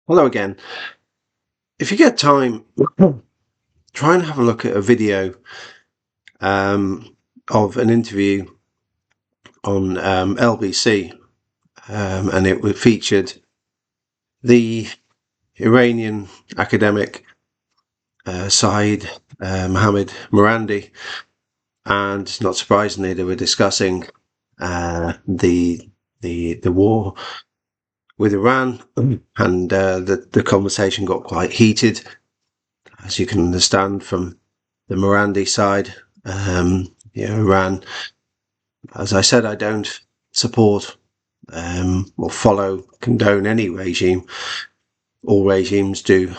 Hello again. If you get time, try and have a look at a video of an interview on LBC, and it featured the Iranian academic Saeed Mohammed Morandi, and not surprisingly, they were discussing the war with Iran, and the conversation got quite heated, as you can understand from the Morandi side. Iran, as I said, I don't support or condone any regime. All regimes do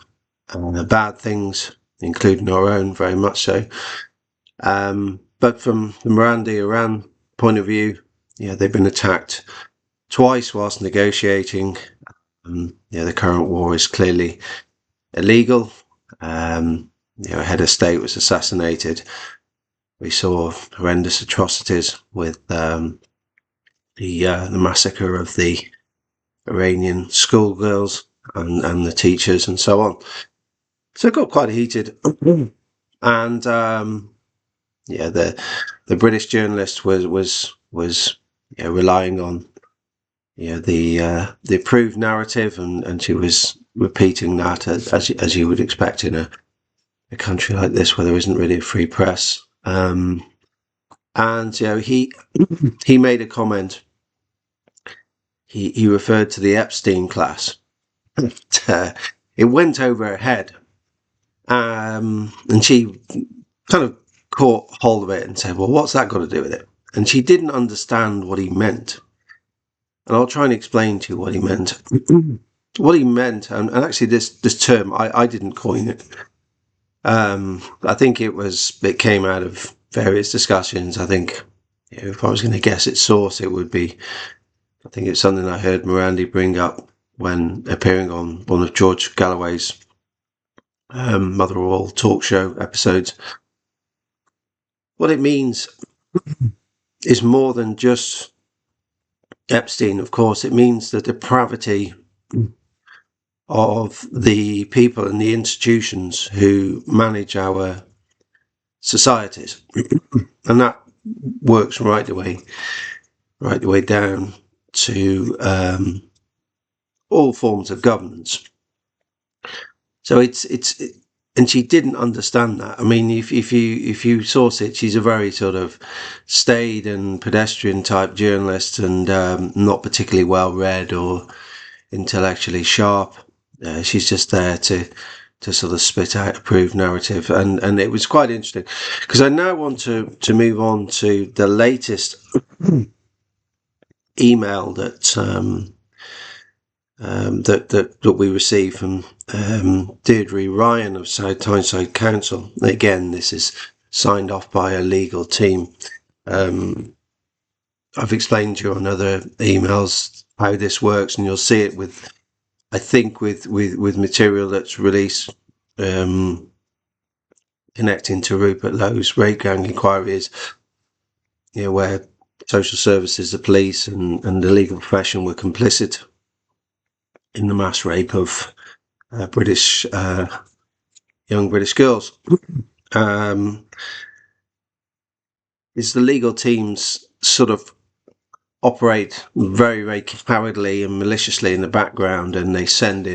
bad things, including our own, very much so. But from the Morandi Iran point of view, they've been attacked twice whilst negotiating. The current war is clearly illegal. A head of state was assassinated. We saw horrendous atrocities with the massacre of the Iranian schoolgirls and the teachers and so on. So it got quite heated, and the British journalist was relying on the approved narrative, and she was repeating that as you would expect in a country like this where there isn't really a free press. And he made a comment. He referred to the Epstein class. It went over her head, and she kind of caught hold of it and said, "Well, what's that got to do with it?" And she didn't understand what he meant. And I'll try and explain to you what he meant. What he meant, and actually this term, I didn't coin it. I think it came out of various discussions. I think if I was going to guess its source, it would be, I think it's something I heard Morandi bring up when appearing on one of George Galloway's Mother of All talk show episodes. What it means is more than just Epstein, of course. It means the depravity of the people and the institutions who manage our societies, and that works right the way down to all forms of governance. So and she didn't understand that. I mean, if you source it, she's a very sort of staid and pedestrian type journalist, and not particularly well read or intellectually sharp. She's just there to sort of spit out a proved narrative, and it was quite interesting, because I now want to move on to the latest email that we received from Deirdre Ryan of South Tyneside Council. Again, this is signed off by a legal team. I've explained to you on other emails how this works, and you'll see it with material that's released connecting to Rupert Lowe's rape gang inquiries, where social services, the police and the legal profession were complicit in the mass rape of young British girls. Is the legal teams sort of operate very, very cowardly and maliciously in the background, and they send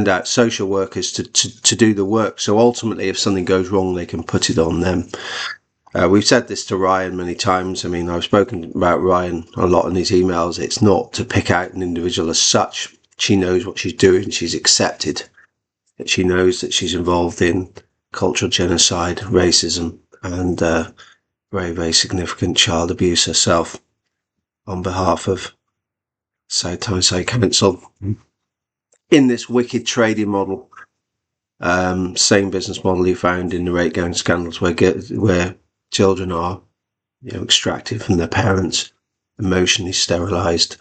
out social workers to do the work. So ultimately, if something goes wrong, they can put it on them. We've said this to Ryan many times. I mean, I've spoken about Ryan a lot in these emails. It's not to pick out an individual as such. She knows what she's doing. She's accepted that she knows that she's involved in cultural genocide, racism, and very, very significant child abuse herself on behalf of South Tyneside Council in this wicked trading model. Same business model you found in the rape gang scandals, where children are extracted from their parents, emotionally sterilised,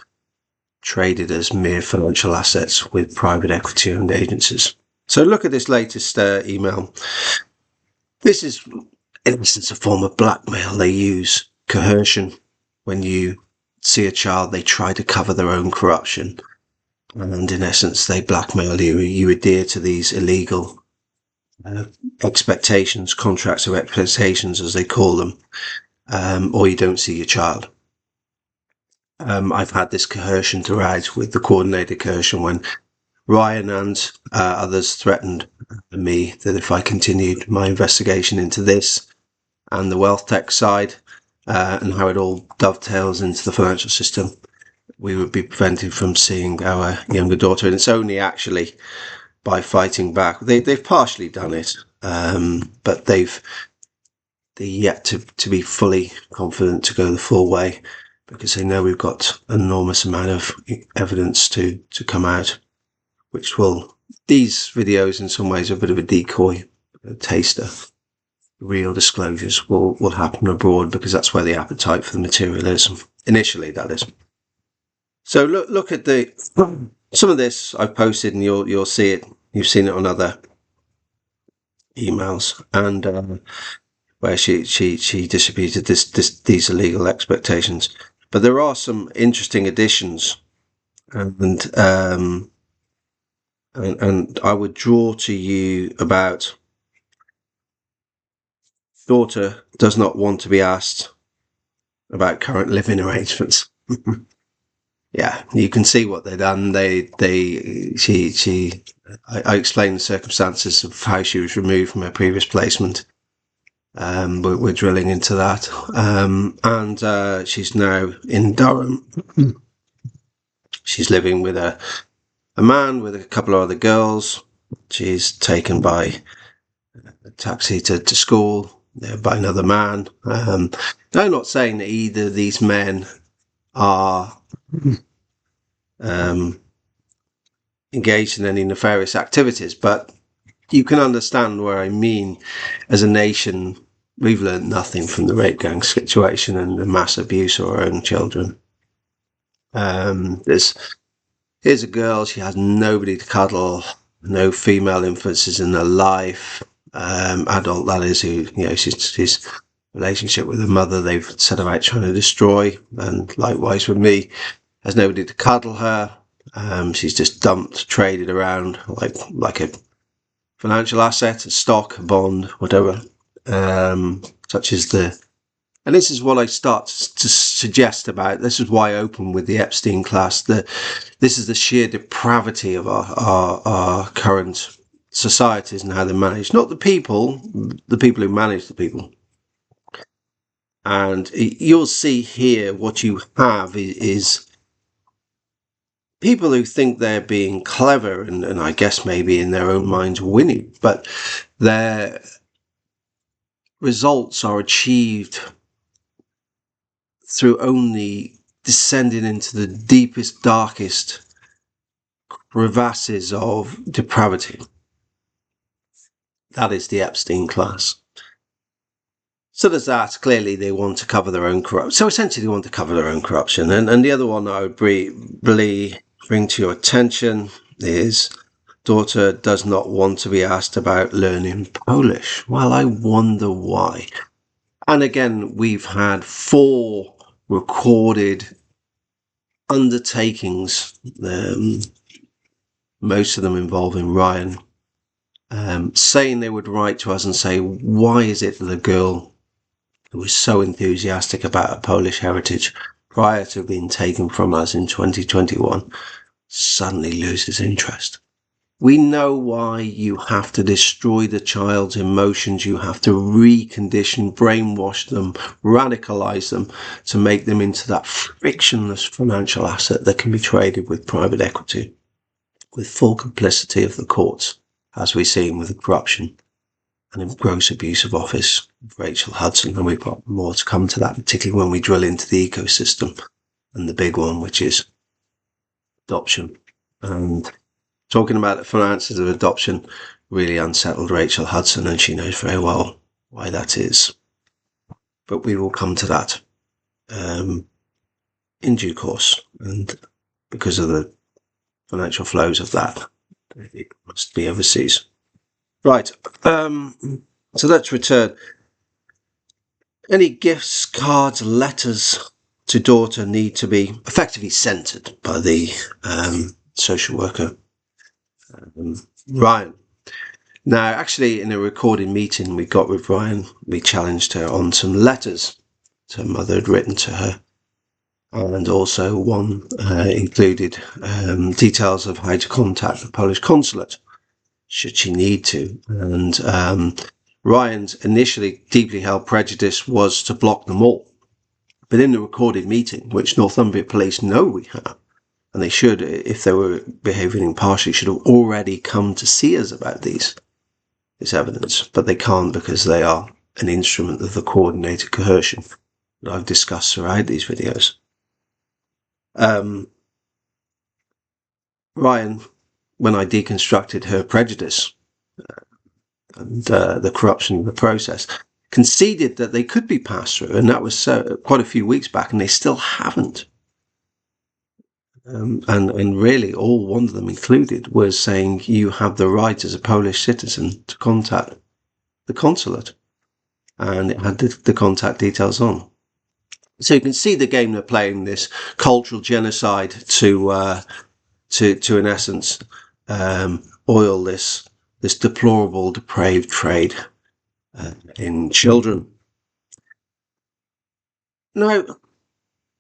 traded as mere financial assets with private equity owned agencies. So look at this latest email. This is, in essence, a form of blackmail. They use coercion. When you see a child, they try to cover their own corruption. and in essence they blackmail you. You adhere to these illegal expectations, contracts of expectations as they call them, or you don't see your child. I've had this coercion throughout with the coordinated coercion when Ryan and others threatened me that if I continued my investigation into this and the wealth tech side and how it all dovetails into the financial system, we would be prevented from seeing our younger daughter. And it's only actually by fighting back. They've partially done it, but they're yet to be fully confident to go the full way, because they know we've got an enormous amount of evidence to come out, which will, these videos in some ways are a bit of a decoy, a taster. Real disclosures will happen abroad, because that's where the appetite for the material is, initially, that is. So look at some of this I've posted, and you'll see it. You've seen it on other emails, and where she distributed these illegal expectations. But there are some interesting additions, and I would draw to you about daughter does not want to be asked about current living arrangements. Yeah, you can see what they've done. I explained the circumstances of how she was removed from her previous placement. We're drilling into that. And she's now in Durham. She's living with a man with a couple of other girls. She's taken by a taxi to school by another man. I'm not saying that either of these men are engaged in any nefarious activities, but you can understand where I mean. As a nation, we've learned nothing from the rape gang situation and the mass abuse of our own children. Here's a girl, she has nobody to cuddle, no female influences in her life, adult that is, who, she's relationship with her mother they've set about trying to destroy, and likewise with me, has nobody to cuddle her. She's just dumped, traded around like a financial asset, a stock, a bond, whatever. Such as and this is what I start to suggest about. This is why I open with the Epstein class. This is the sheer depravity of our current societies and how they're managed. Not the people who manage the people. And you'll see here what you have is people who think they're being clever and I guess maybe in their own minds winning, but their results are achieved through only descending into the deepest, darkest crevasses of depravity. That is the Epstein class. So there's that. Clearly they want to cover their own corruption. So essentially they want to cover their own corruption. And the other one I would really bring to your attention is daughter does not want to be asked about learning Polish. Well, I wonder why. And again, we've had 4 recorded undertakings, most of them involving Ryan, saying they would write to us and say, why is it that the girl who was so enthusiastic about her Polish heritage prior to being taken from us in 2021 suddenly loses interest? We know why you have to destroy the child's emotions. You have to recondition, brainwash them, radicalize them to make them into that frictionless financial asset that can be traded with private equity, with full complicity of the courts, as we've seen with the corruption and gross abuse of office of Rachel Hudson. And we've got more to come to that, particularly when we drill into the ecosystem and the big one, which is adoption. And talking about the finances of adoption really unsettled Rachel Hudson, and she knows very well why that is. But we will come to that in due course, and because of the financial flows of that, it must be overseas. Right, so let's return. Any gifts, cards, letters to daughter need to be effectively censored by the social worker Ryan. Now, actually, in a recorded meeting we got with Ryan, we challenged her on some letters her mother had written to her, and also one included details of how to contact the Polish consulate should she need to. And Ryan's initially deeply held prejudice was to block them all. But in the recorded meeting, which Northumbria Police know we have, and they should, if they were behaving impartially, should have already come to see us about this evidence, but they can't because they are an instrument of the coordinated coercion that I've discussed throughout these videos. Ryan, when I deconstructed her prejudice and the corruption of the process, conceded that they could be passed through, and that was quite a few weeks back, and they still haven't. And really all one of them included was saying you have the right as a Polish citizen to contact the consulate, and it had the contact details on. So you can see the game they're playing, this cultural genocide to in essence oil this deplorable, depraved trade in children. Now,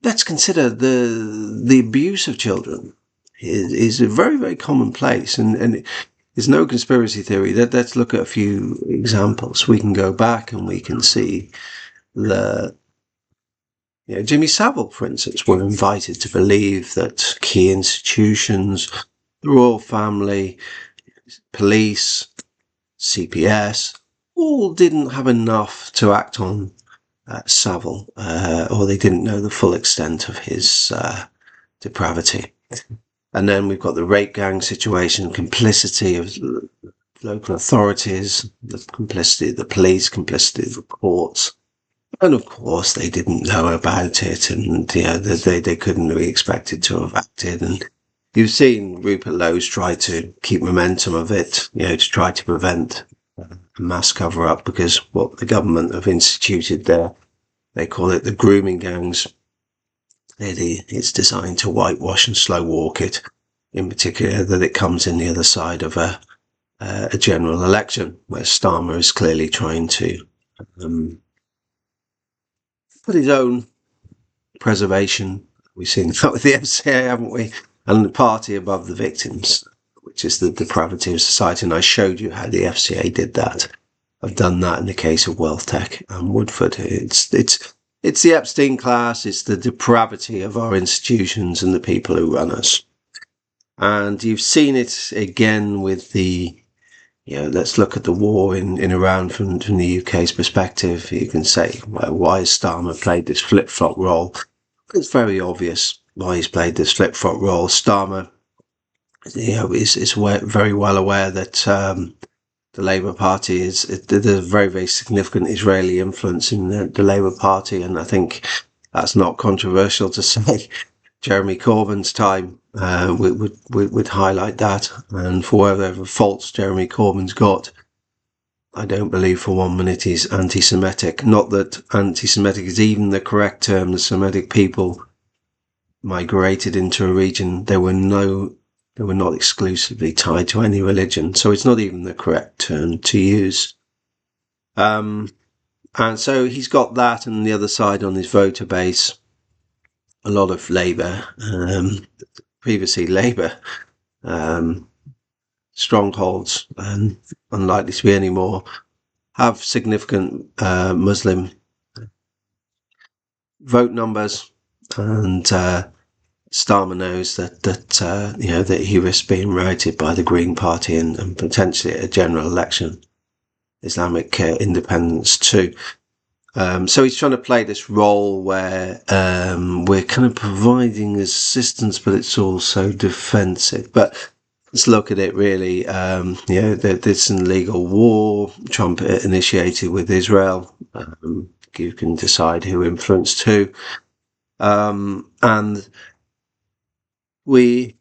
let's consider the abuse of children is a very, very commonplace, and there's no conspiracy theory. Let's look at a few examples. We can go back and we can see Jimmy Savile, for instance, were invited to believe that key institutions, the royal family, police, CPS, all didn't have enough to act on Savile, or they didn't know the full extent of his depravity. And then we've got the rape gang situation, complicity of local authorities, the complicity of the police, complicity of the courts. And of course, they didn't know about it, and they couldn't be expected to have acted. And you've seen Rupert Lowe's try to keep momentum of it, to try to prevent a mass cover-up, because what the government have instituted there, they call it the grooming gangs. It's designed to whitewash and slow walk it, in particular that it comes in the other side of a general election, where Starmer is clearly trying to put his own preservation. We've seen that with the FCA, haven't we? And the party above the victims, which is the depravity of society. And I showed you how the FCA did that. I've done that in the case of WealthTech and Woodford. It's the Epstein class. It's the depravity of our institutions and the people who run us. And you've seen it again with the, let's look at the war in Iran from the UK's perspective. You can say, well, why has Starmer played this flip-flop role? It's very obvious why he's played this flip-flop role. Starmer, is very well aware that the Labour Party there's a very, very significant Israeli influence in the Labour Party, and I think that's not controversial to say. Jeremy Corbyn's time would highlight that, and for whatever faults Jeremy Corbyn's got, I don't believe for 1 minute he's anti-Semitic. Not that anti-Semitic is even the correct term. The Semitic people migrated into a region. They were not exclusively tied to any religion, so it's not even the correct term to use. And so he's got that, and the other side on his voter base, a lot of Labour, previously Labour strongholds, and unlikely to be any more, have significant Muslim vote numbers, and Starmer knows that he risks being routed by the Green Party and potentially a general election, Islamic independence too. So he's trying to play this role where we're kind of providing assistance, but it's also defensive. But let's look at it really. There's an illegal war Trump initiated with Israel. You can decide who influenced who. And we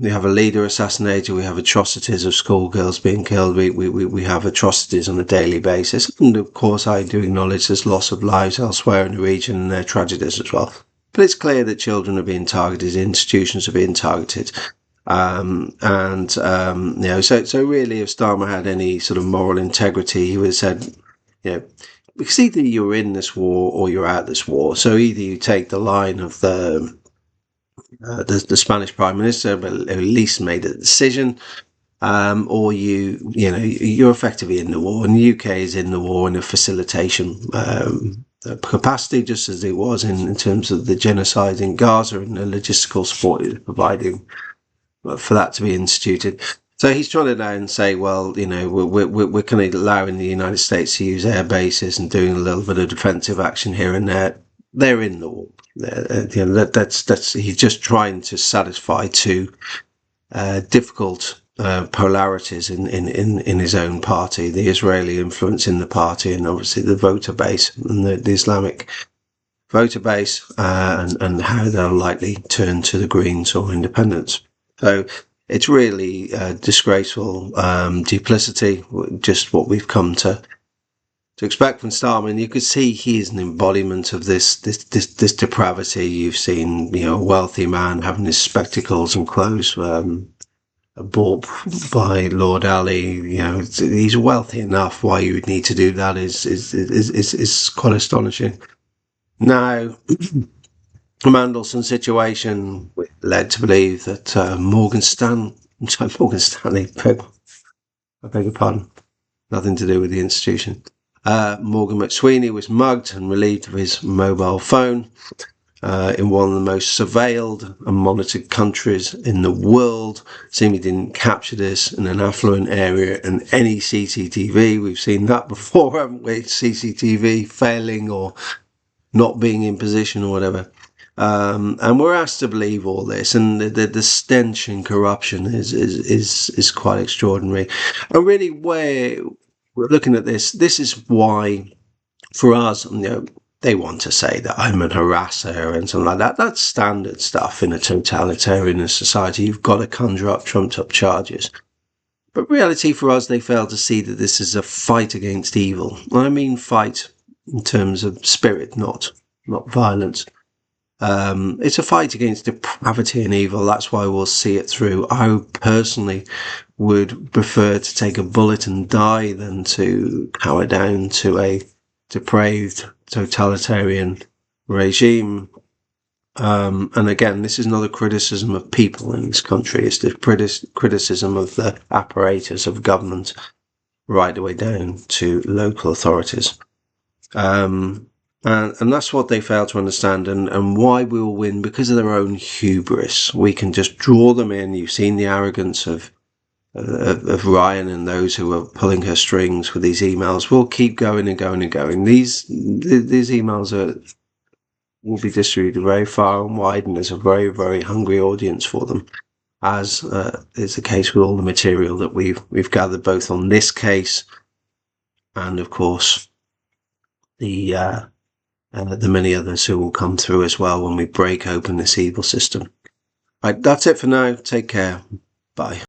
have a leader assassinated. We have atrocities of schoolgirls being killed. We have atrocities on a daily basis. And of course, I do acknowledge there's loss of lives elsewhere in the region and their tragedies as well. But it's clear that children are being targeted, institutions are being targeted. So really, if Starmer had any sort of moral integrity, he would have said, because either you're in this war or you're out this war. So either you take the line of the Spanish Prime Minister, but at least made a decision, or you're effectively in the war, and the UK is in the war in a facilitation capacity, just as it was in terms of the genocide in Gaza and the logistical support it was providing for that to be instituted. So he's trying to now say, well, we're kind of allowing the United States to use air bases and doing a little bit of defensive action here and there. They're in the war. That's he's just trying to satisfy two difficult polarities in his own party: the Israeli influence in the party, and obviously the voter base and the Islamic voter base, and how they'll likely turn to the Greens or independents. So it's really disgraceful duplicity, just what we've come to expect from Starmer. And you could see he is an embodiment of this depravity. You've seen, a wealthy man having his spectacles and clothes bought by Lord Ali. He's wealthy enough. Why you would need to do that is quite astonishing. Now, the Mandelson situation led to believe that Morgan Stanley, I beg your pardon, nothing to do with the institution. Morgan McSweeney was mugged and relieved of his mobile phone in one of the most surveilled and monitored countries in the world. Seemingly didn't capture this in an affluent area and any CCTV. We've seen that before, haven't we? CCTV failing or not being in position or whatever. And we're asked to believe all this, and the stench and corruption is quite extraordinary. And really, where we're looking at this is why, for us, they want to say that I'm a harasser and something like that. That's standard stuff in a totalitarian society. You've got to conjure up trumped-up charges. But reality for us, they fail to see that this is a fight against evil. I mean fight in terms of spirit, not violence. It's a fight against depravity and evil. That's why we'll see it through. I personally would prefer to take a bullet and die than to cower down to a depraved totalitarian regime. And again, this is not a criticism of people in this country. It's the criticism of the apparatus of government right the way down to local authorities. And that's what they fail to understand, and why we will win, because of their own hubris. We can just draw them in. You've seen the arrogance of Ryan and those who are pulling her strings with these emails. We'll keep going and going and going. These emails will be distributed very far and wide, and there's a very, very hungry audience for them, as is the case with all the material that we've gathered, both on this case and, of course, the many others who will come through as well when we break open this evil system. Right, that's it for now. Take care. Bye.